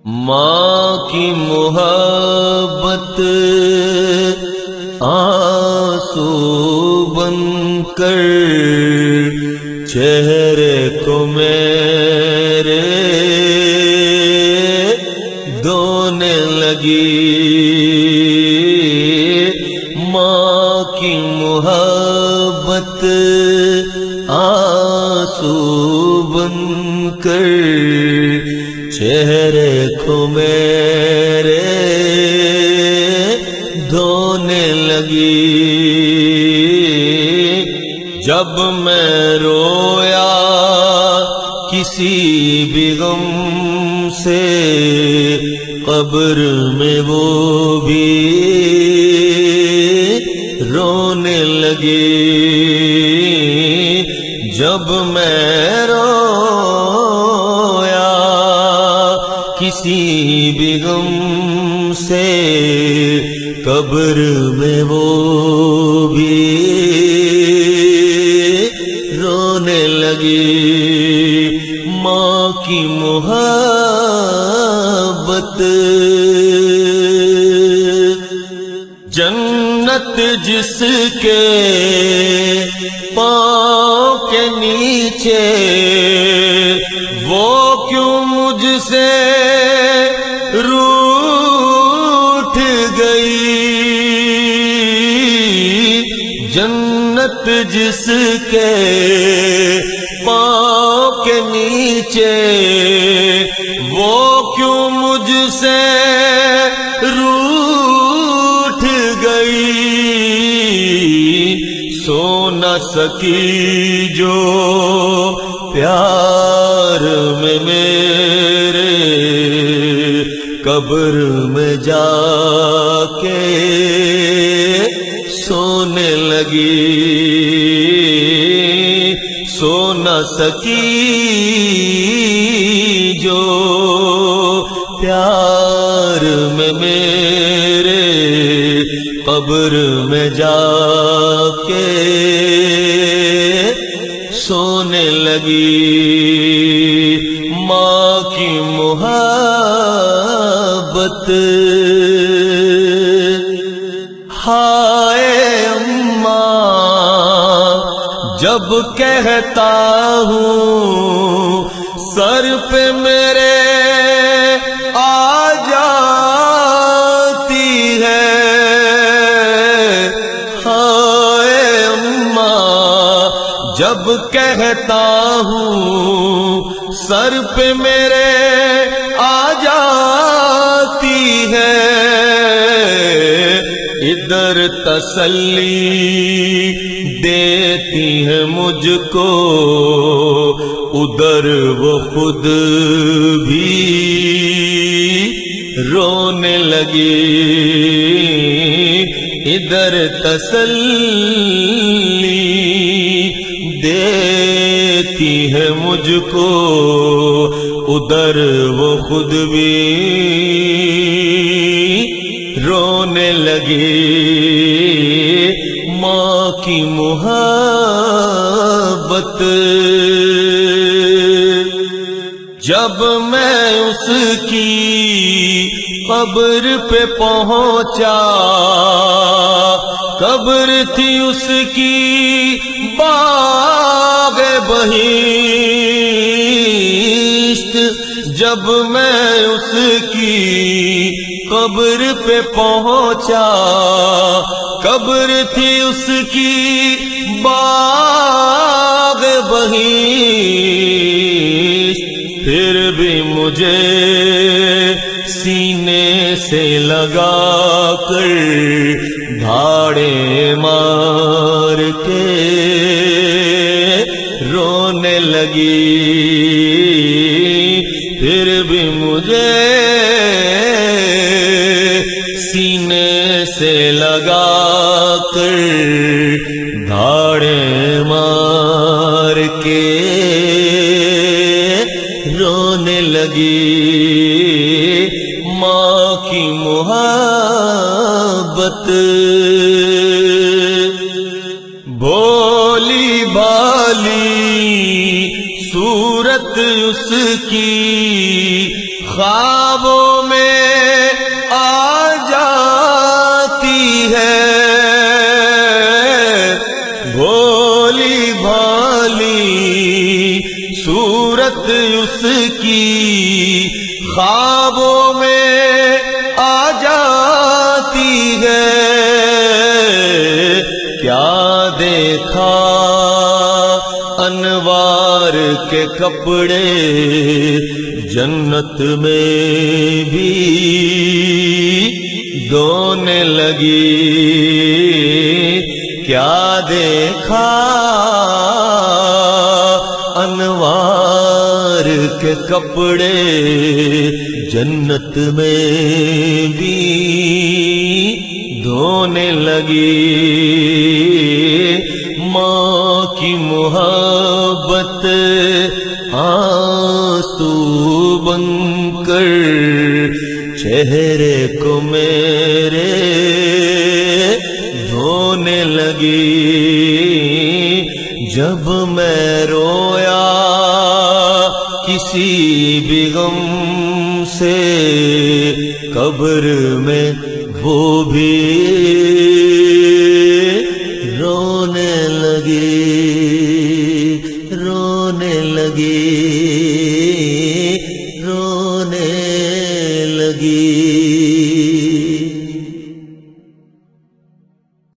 ماں کی محبت آنسو بن کر چہرے کو میرے دھونے لگی، ماں کی محبت آنسو بن کر چہرے کو میرے دھونے لگی۔ جب میں رویا کسی بھی غم سے قبر میں وہ بھی رونے لگی، جب میں رویا کسی بھی غم سے قبر میں وہ بھی رونے لگی۔ ماں کی محبت جنت جس کے پاؤں کے نیچے، وہ کیوں مجھ سے روٹھ گئی؟ جنت جس کے پاؤں کے نیچے، وہ کیوں مجھ سے روٹھ گئی؟ سو نہ سکی جو پیار میں میرے قبر میں جا کے سونے لگی، سو نہ سکی جو پیار میں میرے قبر میں جا کے سونے لگی۔ ماں کی محبت ہائے اماں جب کہتا ہوں سر پہ میرے آ جاتی ہے، ہائے اماں جب کہتا ہوں سر پہ میرے آ جاتی ہے، ادھر تسلی دیتی ہے مجھ کو، ادھر وہ خود بھی رونے لگی، ادھر تسلی دیتی ہے مجھ کو، ادھر وہ خود بھی رونے لگی۔ ماں کی محبت جب میں اس کی قبر پہ پہنچا، قبر تھی اس کی باغ بہشت، جب میں اس کی قبر پہ پہنچا، قبر تھی اس کی باغ بہشت، پھر بھی مجھے سینے سے لگا کر دھاڑے مار کے رونے لگی، پھر بھی مجھے سینے سے لگا کر دھاڑے مار کے رونے لگی۔ ماں کی محبت بھولی بھالی صورت اس کی خوابوں میں آ جاتی ہے، بھولی بھالی صورت اس کی خوابوں میں آ جاتی ہے۔ کیا دیکھا انوار کے کپڑے جنت میں بھی دھونے لگی، کیا دیکھا انوار کے کپڑے جنت میں بھی دھونے لگی۔ ماں کی محبت آنسو بن کر چہرے کو میرے دھونے لگی، جب میں رویا کسی بھی غم سے قبر میں وہ بھی رونے لگی، رونے لگی۔